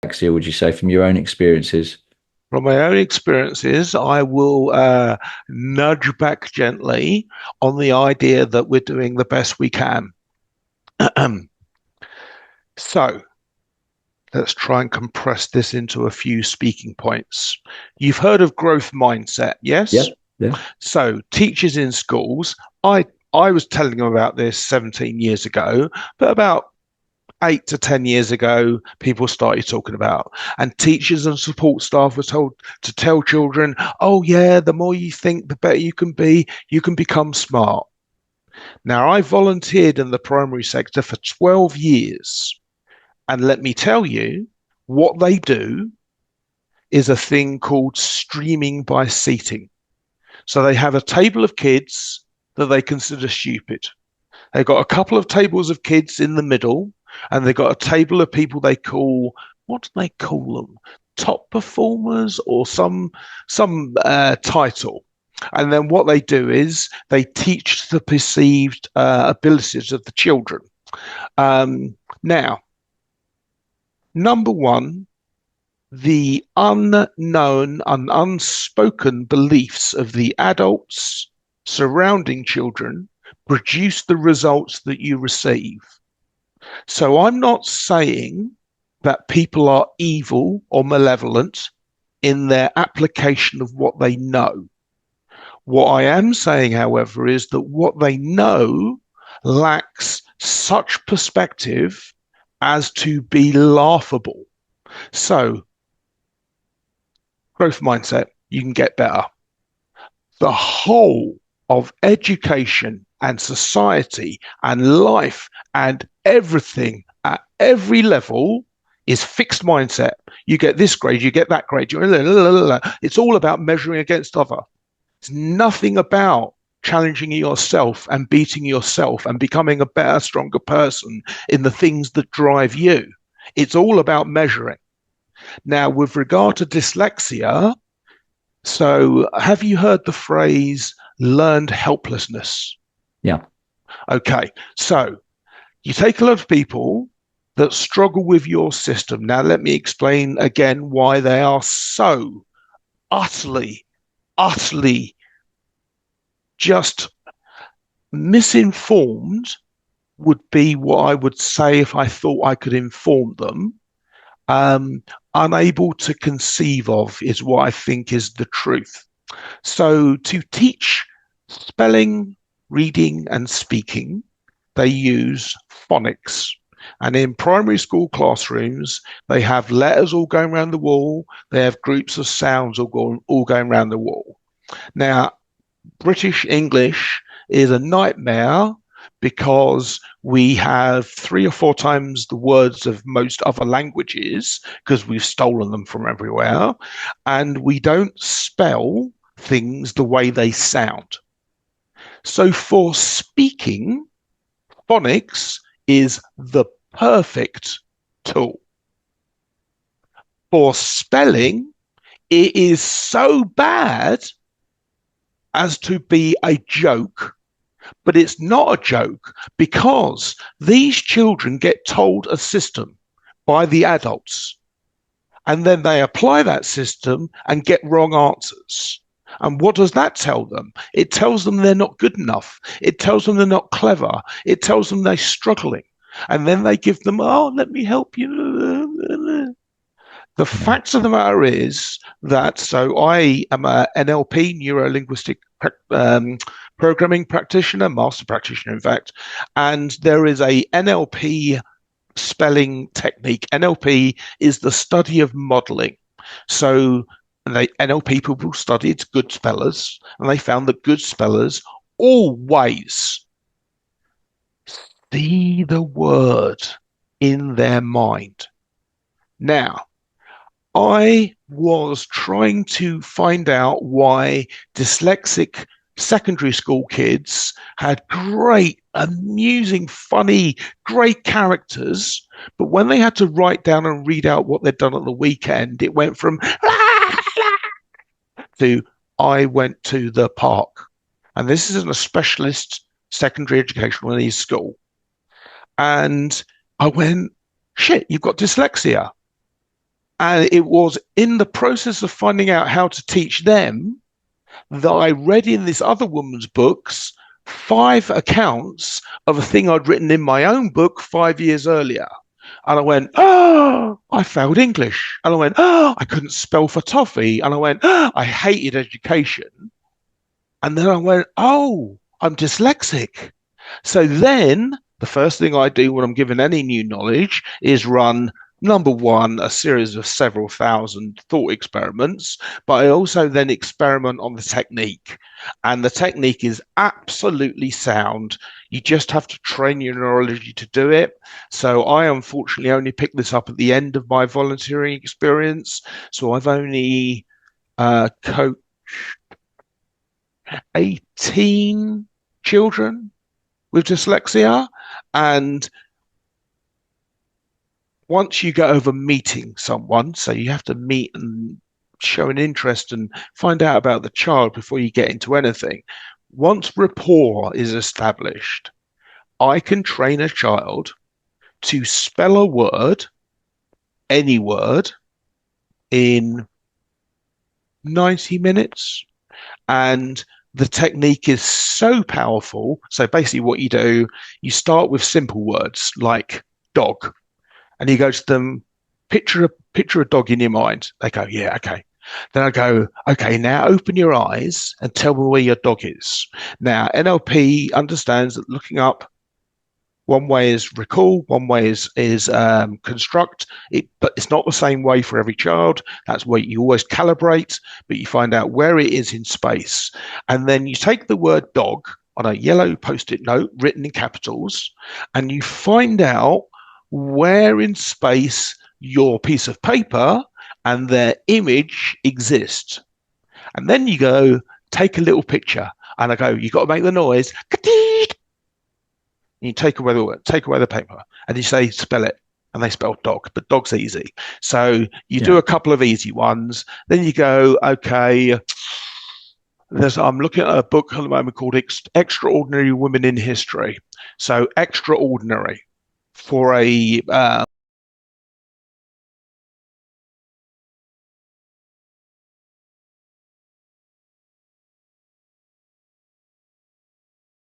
dyslexia, would you say, from your own experiences? From my own experiences, I will nudge back gently on the idea that we're doing the best we can. So let's try and compress this into a few speaking points. You've heard of growth mindset, Yeah, yes? yeah, So teachers in schools, I was telling them about this 17 years ago, but about 8 to 10 years ago, people started talking about, and teachers and support staff were told to tell children, oh, yeah, the more you think, the better you can be, you can become smart. Now, I volunteered in the primary sector for 12 years, and let me tell you, what they do is a thing called streaming by seating. So they have a table of kids that they consider stupid. They've got a couple of tables of kids in the middle, and they've got a table of people they call, what do they call them? Top performers or some title. And then what they do is they teach the perceived abilities of the children. Now, number one, the unknown and unspoken beliefs of the adults surrounding children produce the results that you receive. So I'm not saying that people are evil or malevolent in their application of what they know. What I am saying, however, is that what they know lacks such perspective as to be laughable. So, growth mindset, you can get better. The whole of education and society and life and everything at every level is fixed mindset. You get this grade, you get that grade. It's all about measuring against other. It's nothing about challenging yourself and beating yourself and becoming a better, stronger person in the things that drive you. It's all about measuring. Now, with regard to dyslexia, so have you heard the phrase learned helplessness? yeah. Okay, so you take a lot of people that struggle with your system. Now, let me explain again why they are so utterly, utterly just misinformed, would be what I would say if I thought I could inform them. Unable to conceive of is what I think is the truth. So, to teach spelling, reading, and speaking, they use phonics. And in primary school classrooms, they have letters all going around the wall. They have groups of sounds all going around the wall. Now, British English is a nightmare because we have 3 or 4 times the words of most other languages because we've stolen them from everywhere. And we don't spell things the way they sound. So for speaking, phonics is the perfect tool. For spelling, it is so bad as to be a joke, but it's not a joke because these children get told a system by the adults, and then they apply that system and get wrong answers. And what does that tell them? It tells them they're not good enough. It tells them they're not clever. It tells them they're struggling. And then they give them, oh, let me help you. The Yeah. fact of the matter is that, so I am a NLP, neuro linguistic programming practitioner, master practitioner, in fact, and there is a NLP spelling technique. NLP is the study of modeling. So NLP people studied good spellers, and they found that good spellers always see the word in their mind. Now, I was trying to find out why dyslexic secondary school kids had great, amusing, funny, great characters, but when they had to write down and read out what they'd done at the weekend, it went from to I went to the park. And this isn't a specialist secondary educational needs school. And I went, shit, you've got dyslexia. And it was in the process of finding out how to teach them that I read in this other woman's books 5 accounts of a thing I'd written in my own book 5 years earlier. And I went, oh, I failed English. And I went, oh, I couldn't spell for toffee. And I went, oh, I hated education. And then I went, oh, I'm dyslexic. So then the first thing I do when I'm given any new knowledge is run, number one, a series of several thousand thought experiments, but I also then experiment on the technique. And the technique is absolutely sound. You just have to train your neurology to do it. So I unfortunately only picked this up at the end of my volunteering experience. So I've only coached 18 children with dyslexia. And once you get over meeting someone, so you have to meet and show an interest and find out about the child before you get into anything. Once rapport is established, I can train a child to spell a word, any word, in 90 minutes. And the technique is so powerful. So basically what you do, you start with simple words like dog, and you go to them, picture a dog in your mind. They go, yeah, okay. Then I go, okay, now open your eyes and tell me where your dog is. Now, NLP understands that looking up, one way is recall, one way is construct. But it's not the same way for every child. That's where you always calibrate, but you find out where it is in space. And then you take the word dog on a yellow Post-it note written in capitals, and you find out where in space your piece of paper and their image exist. And then you go, take a little picture. And I go, you got to make the noise. You take away the paper, and you say, spell it. And they spell dog, but dog's easy. So you do a couple of easy ones. Then you go, okay, I'm looking at a book at the moment called Extraordinary Women in History. So extraordinary for a